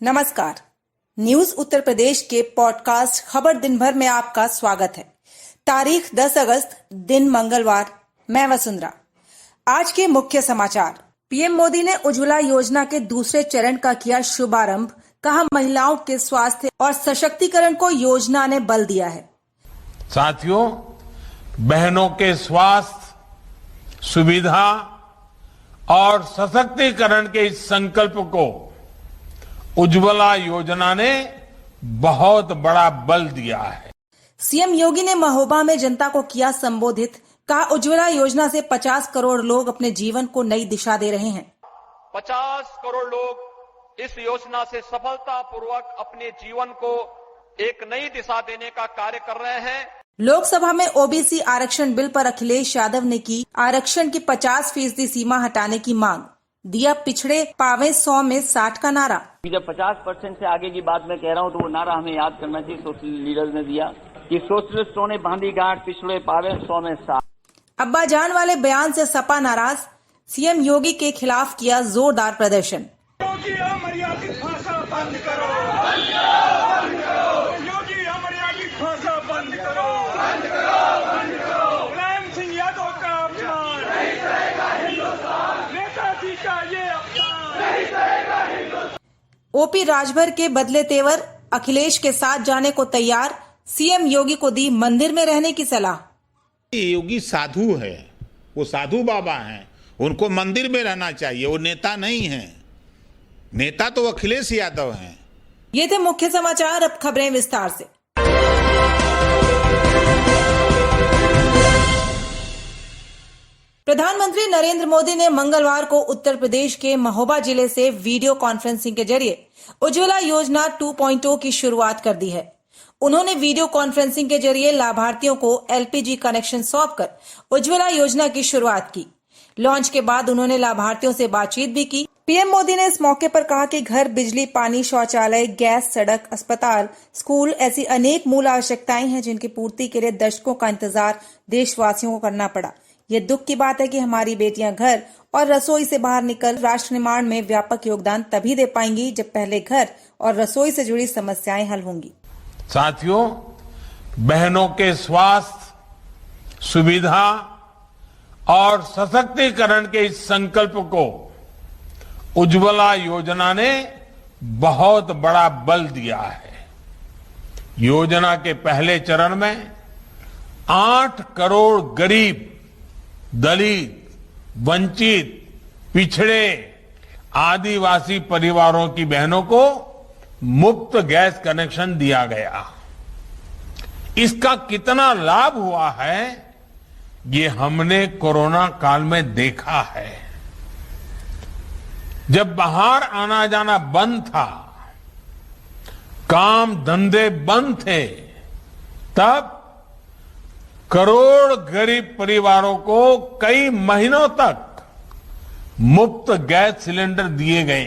नमस्कार। न्यूज उत्तर प्रदेश के पॉडकास्ट खबर दिन भर में आपका स्वागत है। तारीख 10 अगस्त, दिन मंगलवार। मैं वसुंधरा। आज के मुख्य समाचार। पीएम मोदी ने उज्ज्वला योजना के दूसरे चरण का किया शुभारंभ। कहा, महिलाओं के स्वास्थ्य और सशक्तिकरण को योजना ने बल दिया है। साथियों, बहनों के स्वास्थ्य, सुविधा और सशक्तिकरण के इस संकल्प को उज्ज्वला योजना ने बहुत बड़ा बल दिया है। सीएम योगी ने महोबा में जनता को किया संबोधित। कहा, उज्ज्वला योजना से 50 करोड़ लोग अपने जीवन को नई दिशा दे रहे हैं। 50 करोड़ लोग इस योजना से सफलतापूर्वक अपने जीवन को एक नई दिशा देने का कार्य कर रहे हैं। लोकसभा में ओबीसी आरक्षण बिल पर अखिलेश यादव ने की आरक्षण की 50% सीमा हटाने की मांग। दिया पिछड़े पावे 100 में 60 का नारा। जब 50% से आगे की बात मैं कह रहा हूं तो वो नारा हमें याद करना चाहिए। सोशलिस्ट लीडर्स ने दिया कि सोशलिस्टों ने बांधी गांठ, पिछड़े पावे 100 में 60। अब्बा जान वाले बयान से सपा नाराज। सीएम योगी के खिलाफ किया जोरदार प्रदर्शन। योगी अमर्यादित भाषा बंद करो, योगी अमर्यादित भाषा बंद करो, मुलायम सिंह यादव का अपमान, नेताजी का ये अपमान। ओपी राजभर के बदले तेवर। अखिलेश के साथ जाने को तैयार। सीएम योगी को दी मंदिर में रहने की सलाह। योगी साधु है, वो साधु बाबा हैं, उनको मंदिर में रहना चाहिए। वो नेता नहीं है, नेता तो अखिलेश यादव हैं। ये थे मुख्य समाचार। अब खबरें विस्तार से। प्रधानमंत्री नरेंद्र मोदी ने मंगलवार को उत्तर प्रदेश के महोबा जिले से वीडियो कॉन्फ्रेंसिंग के जरिए उज्ज्वला योजना 2.0 की शुरुआत कर दी है। उन्होंने वीडियो कॉन्फ्रेंसिंग के जरिए लाभार्थियों को एलपीजी कनेक्शन सौंपकर उज्ज्वला योजना की शुरुआत की। लॉन्च के बाद उन्होंने लाभार्थियों से बातचीत भी की। पीएम मोदी ने इस मौके पर कहा कि घर, बिजली, पानी, शौचालय, गैस, सड़क, अस्पताल, स्कूल ऐसी अनेक मूल आवश्यकताएं हैं जिनकी पूर्ति के लिए दशकों का इंतजार देशवासियों को करना पड़ा। ये दुख की बात है कि हमारी बेटियां घर और रसोई से बाहर निकल राष्ट्र निर्माण में व्यापक योगदान तभी दे पाएंगी जब पहले घर और रसोई से जुड़ी समस्याएं हल होंगी। साथियों, बहनों के स्वास्थ्य, सुविधा और सशक्तिकरण के इस संकल्प को उज्ज्वला योजना ने बहुत बड़ा बल दिया है। योजना के पहले चरण में 8 करोड़ गरीब, दलित, वंचित, पिछड़े, आदिवासी परिवारों की बहनों को मुफ्त गैस कनेक्शन दिया गया। इसका कितना लाभ हुआ है, ये हमने कोरोना काल में देखा है। जब बाहर आना जाना बंद था, काम धंधे बंद थे, तब करोड़ गरीब परिवारों को कई महीनों तक मुफ्त गैस सिलेंडर दिए गए।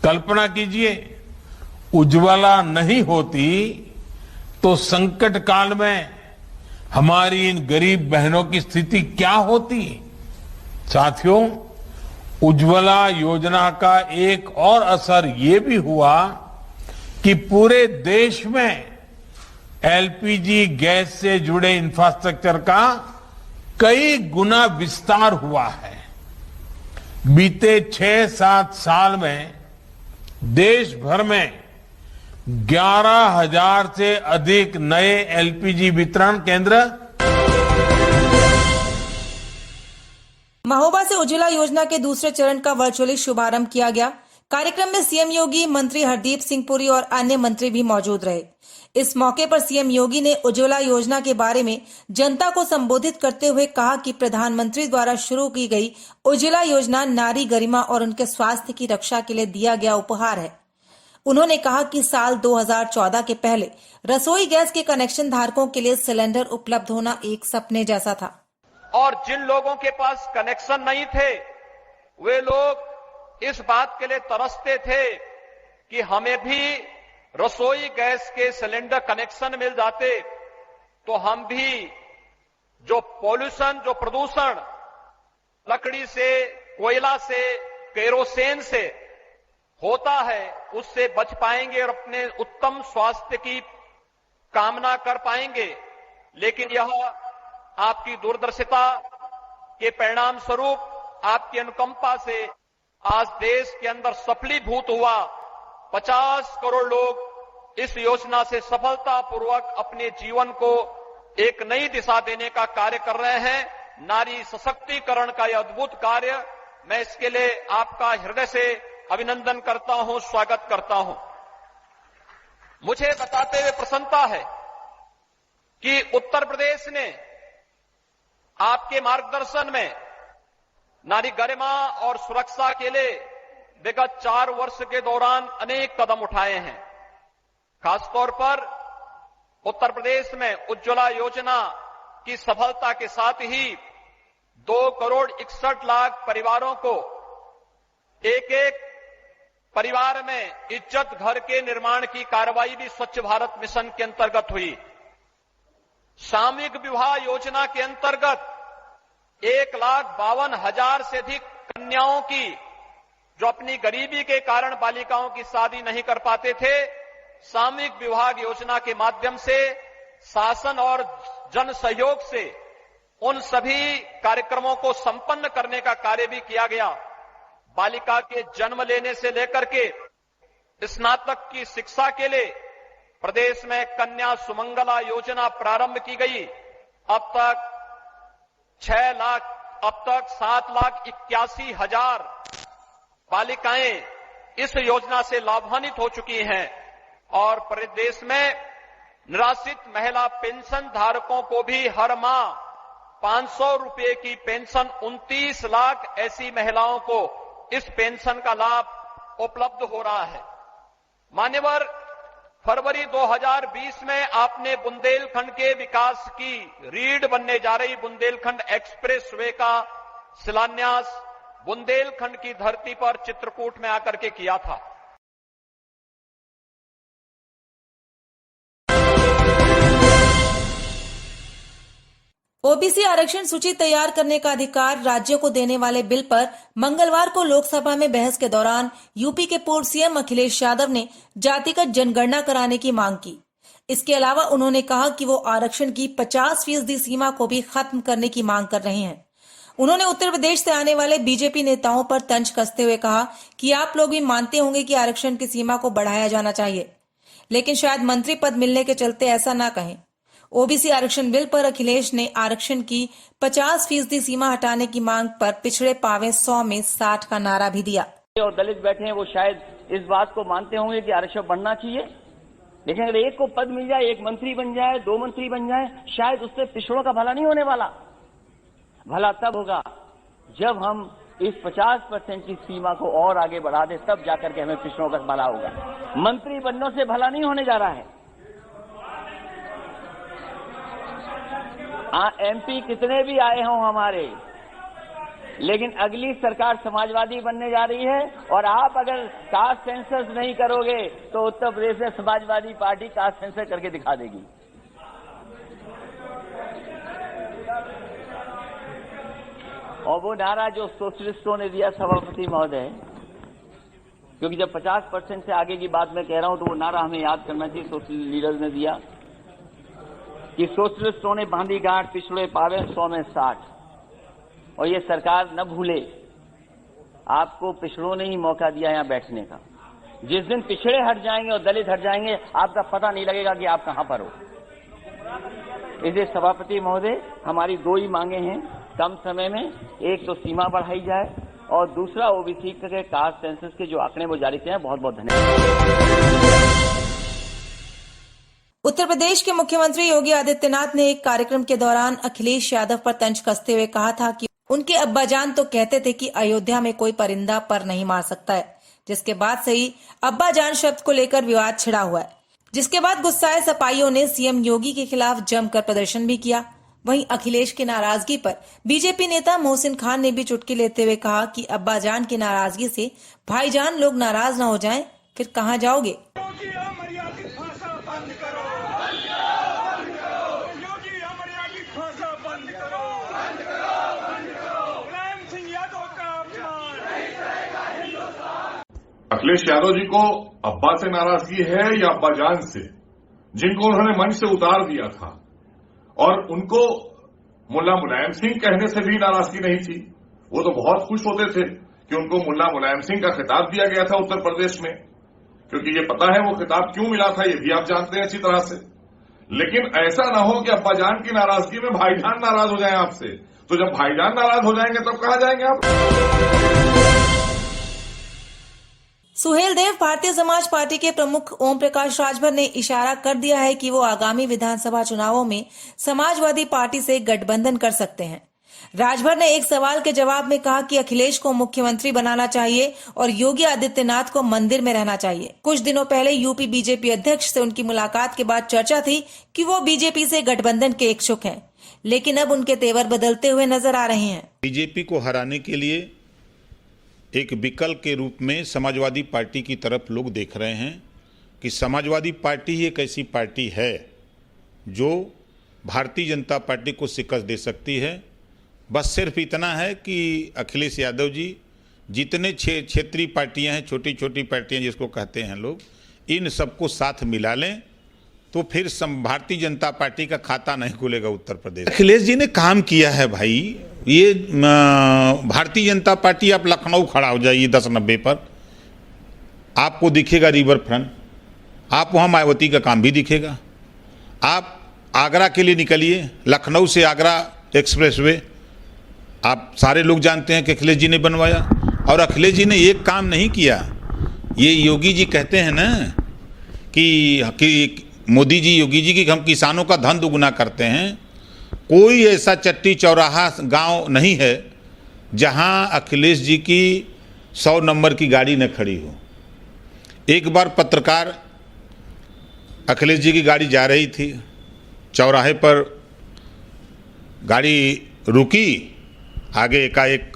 कल्पना कीजिए, उज्ज्वला नहीं होती तो संकट काल में हमारी इन गरीब बहनों की स्थिति क्या होती। साथियों, उज्ज्वला योजना का एक और असर ये भी हुआ कि पूरे देश में एलपीजी गैस से जुड़े इंफ्रास्ट्रक्चर का कई गुना विस्तार हुआ है। बीते 6-7 साल में देश भर में 11,000 से अधिक नए एलपीजी वितरण केंद्र। महोबा से उज्ज्वला योजना के दूसरे चरण का वर्चुअली शुभारंभ किया गया। कार्यक्रम में सीएम योगी, मंत्री हरदीप सिंह पुरी और अन्य मंत्री भी मौजूद रहे। इस मौके पर सीएम योगी ने उज्ज्वला योजना के बारे में जनता को संबोधित करते हुए कहा कि प्रधानमंत्री द्वारा शुरू की गई उज्ज्वला योजना नारी गरिमा और उनके स्वास्थ्य की रक्षा के लिए दिया गया उपहार है। उन्होंने कहा कि साल 2014 के पहले रसोई गैस के कनेक्शन धारकों के लिए सिलेंडर उपलब्ध होना एक सपने जैसा था। और जिन लोगों के पास कनेक्शन नहीं थे, वे लोग इस बात के लिए तरसते थे कि हमें भी रसोई गैस के सिलेंडर कनेक्शन मिल जाते तो हम भी जो पॉल्यूशन, जो प्रदूषण लकड़ी से, कोयला से, केरोसिन से होता है उससे बच पाएंगे और अपने उत्तम स्वास्थ्य की कामना कर पाएंगे। लेकिन यह आपकी दूरदर्शिता के परिणाम स्वरूप आपकी अनुकंपा से आज देश के अंदर सफलीभूत हुआ। 50 करोड़ लोग इस योजना से सफलतापूर्वक अपने जीवन को एक नई दिशा देने का कार्य कर रहे हैं। नारी सशक्तिकरण का यह अद्भुत कार्य, मैं इसके लिए आपका हृदय से अभिनंदन करता हूं, स्वागत करता हूं। मुझे बताते हुए प्रसन्नता है कि उत्तर प्रदेश ने आपके मार्गदर्शन में नारी गरिमा और सुरक्षा के लिए विगत 4 वर्ष के दौरान अनेक कदम उठाए हैं। खासतौर पर उत्तर प्रदेश में उज्ज्वला योजना की सफलता के साथ ही 2 करोड़ 61 लाख परिवारों को एक परिवार में इज्जत घर के निर्माण की कार्रवाई भी स्वच्छ भारत मिशन के अंतर्गत हुई। सामूहिक विवाह योजना के अंतर्गत 1,52,000 से अधिक कन्याओं की, जो अपनी गरीबी के कारण बालिकाओं की शादी नहीं कर पाते थे, सामूहिक विवाह योजना के माध्यम से शासन और जन सहयोग से उन सभी कार्यक्रमों को संपन्न करने का कार्य भी किया गया। बालिका के जन्म लेने से लेकर के स्नातक की शिक्षा के लिए प्रदेश में कन्या सुमंगला योजना प्रारंभ की गई। अब तक 7,81,000 बालिकाएं इस योजना से लाभान्वित हो चुकी हैं और प्रदेश में निराश्रित महिला पेंशन धारकों को भी हर माह 500 रुपए की पेंशन 29 लाख ऐसी महिलाओं को इस पेंशन का लाभ उपलब्ध हो रहा है। मान्यवर, फरवरी 2020 में आपने बुंदेलखंड के विकास की रीढ़ बनने जा रही बुंदेलखंड एक्सप्रेस वे का शिलान्यास बुंदेलखंड की धरती पर चित्रकूट में आकर के किया था। ओबीसी आरक्षण सूची तैयार करने का अधिकार राज्यों को देने वाले बिल पर मंगलवार को लोकसभा में बहस के दौरान यूपी के पूर्व सीएम अखिलेश यादव ने जातिगत जनगणना कराने की मांग की। इसके अलावा उन्होंने कहा कि वो आरक्षण की 50% सीमा को भी खत्म करने की मांग कर रहे हैं। उन्होंने उत्तर प्रदेश से आने वाले बीजेपी नेताओं पर तंज कसते हुए कहा कि आप लोग भी मानते होंगे कि आरक्षण की सीमा को बढ़ाया जाना चाहिए, लेकिन शायद मंत्री पद मिलने के चलते ऐसा ना कहें। ओबीसी आरक्षण बिल पर अखिलेश ने आरक्षण की 50% सीमा हटाने की मांग पर पिछड़े पावे 100 में 60 का नारा भी दिया। और दलित बैठे हैं, वो शायद इस बात को मानते होंगे कि आरक्षण बढ़ना चाहिए, लेकिन अगर एक को पद मिल जाए, 1 मंत्री बन जाए, 2 मंत्री बन जाए, शायद उससे पिछड़ों का भला नहीं होने वाला। भला तब होगा जब हम इस 50% की सीमा को और आगे बढ़ा दें, तब जाकर के हमें पिछड़ों का भला होगा। मंत्री बनने से भला नहीं होने जा रहा है। एमपी कितने भी आए हों हमारे, लेकिन अगली सरकार समाजवादी बनने जा रही है और आप अगर कास्ट सेंसस नहीं करोगे तो उत्तर प्रदेश में समाजवादी पार्टी कास्ट सेंसस करके दिखा देगी। और वो नारा जो सोशलिस्टों ने दिया, सभापति महोदय, क्योंकि जब 50% से आगे की बात मैं कह रहा हूं तो वो नारा हमें याद करना चाहिए। सोशलिस्ट लीडर्स ने दिया कि सोशलिस्टों ने बांधी गांठ, पिछड़े पावे 100 में 60। और ये सरकार न भूले, आपको पिछड़ों ने ही मौका दिया यहां बैठने का। जिस दिन पिछड़े हट जाएंगे और दलित हट जाएंगे, आपका पता नहीं लगेगा कि आप कहां पर हो। इसलिए सभापति महोदय, हमारी 2 ही मांगे हैं कम समय में। एक तो सीमा बढ़ाई जाए और दूसरा ओबीसी के कास्ट सेंसस के जो आंकड़े वो जारी किए हैं। बहुत बहुत धन्यवाद। उत्तर प्रदेश के मुख्यमंत्री योगी आदित्यनाथ ने एक कार्यक्रम के दौरान अखिलेश यादव पर तंज कसते हुए कहा था कि उनके अब्बाजान तो कहते थे कि अयोध्या में कोई परिंदा पर नहीं मार सकता है, जिसके बाद से ही अब्बाजान शब्द को लेकर विवाद छिड़ा हुआ है। जिसके बाद गुस्साए सपाइयों ने सीएम योगी के खिलाफ जमकर प्रदर्शन भी किया। वहीं अखिलेश की नाराजगी पर बीजेपी नेता मोहसिन खान ने भी चुटकी लेते हुए कहा कि अब्बाजान की नाराजगी से भाईजान लोग नाराज न हो जाएं, फिर कहां जाओगे। योगी अमर्यादित भाषा बंद करो। योगी अमर्यादित भाषा बंद करो। मुलायम सिंह यादव का अपमान। अखिलेश यादव जी को अब्बा से नाराजगी है या अब्बाजान से, जिनको उन्होंने मंच से उतार दिया था। और उनको मुल्ला मुलायम सिंह कहने से भी नाराजगी नहीं थी। वो तो बहुत खुश होते थे कि उनको मुल्ला मुलायम सिंह का खिताब दिया गया था उत्तर प्रदेश में, क्योंकि ये पता है वो खिताब क्यों मिला था, ये भी आप जानते हैं अच्छी तरह से। लेकिन ऐसा ना हो कि अब्बाजान की नाराजगी में भाईजान नाराज हो जाएं आपसे। तो जब भाईजान नाराज हो जाएंगे तब कहां जाएंगे आप? सुहेलदेव भारतीय समाज पार्टी के प्रमुख ओम प्रकाश राजभर ने इशारा कर दिया है कि वो आगामी विधानसभा चुनावों में समाजवादी पार्टी से गठबंधन कर सकते हैं। राजभर ने एक सवाल के जवाब में कहा कि अखिलेश को मुख्यमंत्री बनाना चाहिए और योगी आदित्यनाथ को मंदिर में रहना चाहिए। कुछ दिनों पहले यूपी बीजेपी अध्यक्ष से उनकी मुलाकात के बाद चर्चा थी कि वो बीजेपी से गठबंधन के इच्छुक हैं, लेकिन अब उनके तेवर बदलते हुए नजर आ रहे हैं। बीजेपी को हराने के लिए एक विकल्प के रूप में समाजवादी पार्टी की तरफ लोग देख रहे हैं कि समाजवादी पार्टी ही एक ऐसी पार्टी है जो भारतीय जनता पार्टी को शिकस्त दे सकती है। बस सिर्फ इतना है कि अखिलेश यादव जी जितने क्षेत्रीय पार्टियां हैं, छोटी छोटी पार्टियां जिसको कहते हैं लोग, इन सबको साथ मिला लें तो फिर भारतीय जनता पार्टी का खाता नहीं खुलेगा उत्तर प्रदेश। अखिलेश जी ने काम किया है भाई। ये भारतीय जनता पार्टी, आप लखनऊ खड़ा हो जाइए 10-90 पर, आपको दिखेगा रिवर फ्रंट, आप वहाँ मायावती का काम भी दिखेगा। आप आगरा के लिए निकलिए, लखनऊ से आगरा एक्सप्रेसवे आप सारे लोग जानते हैं कि अखिलेश जी ने बनवाया। और अखिलेश जी ने एक काम नहीं किया। ये योगी जी कहते हैं ना कि मोदी जी, योगी जी की हम किसानों का धन दुगुना करते हैं। कोई ऐसा चट्टी चौराहा गांव नहीं है जहां अखिलेश जी की 100 नंबर की गाड़ी न खड़ी हो। एक बार पत्रकार, अखिलेश जी की गाड़ी जा रही थी, चौराहे पर गाड़ी रुकी, आगे एकाएक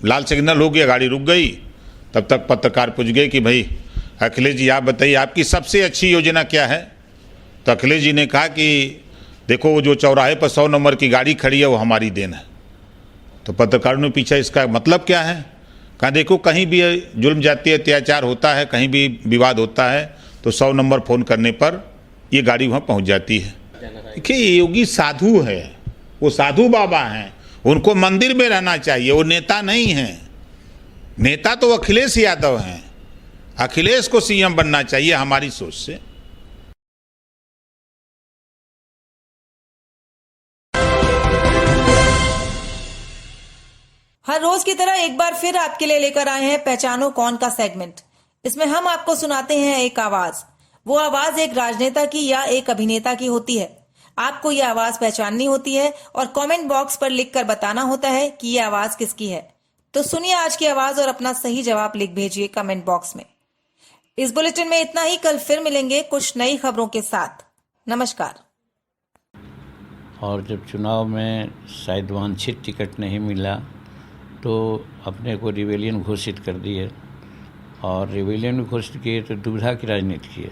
लाल सिग्नल हो गया, गाड़ी रुक गई। तब तक पत्रकार पूछ गए कि भाई अखिलेश जी आप बताइए आपकी सबसे अच्छी योजना क्या है। तो अखिलेश जी ने कहा कि देखो वो जो चौराहे पर 100 नंबर की गाड़ी खड़ी है वो हमारी देन है। तो पत्रकारों ने पूछा इसका मतलब क्या है। कहा देखो कहीं भी जुल्म जातीय अत्याचार होता है, कहीं भी विवाद होता है तो 100 नंबर फ़ोन करने पर ये गाड़ी वहाँ पहुँच जाती है। देखिए योगी साधु है, वो साधु बाबा हैं, उनको मंदिर में रहना चाहिए, वो नेता नहीं हैं। नेता तो अखिलेश यादव हैं। अखिलेश को सीएम बनना चाहिए हमारी सोच से। हर रोज की तरह एक बार फिर आपके लिए लेकर आए हैं पहचानो कौन का सेगमेंट। इसमें हम आपको सुनाते हैं एक आवाज। वो आवाज एक राजनेता की या एक अभिनेता की होती है। आपको ये आवाज पहचाननी होती है और कमेंट बॉक्स पर लिखकर बताना होता है कि ये आवाज किसकी है। तो सुनिए आज की आवाज और अपना सही जवाब लिख भेजिए कमेंट बॉक्स में। इस बुलेटिन में इतना ही। कल फिर मिलेंगे कुछ नई खबरों के साथ। नमस्कार। और जब चुनाव में शायद वांछित टिकट नहीं मिला तो अपने को रिबेलियन घोषित कर दिए, और रिबेलियन घोषित किए तो दुविधा की राजनीति किए।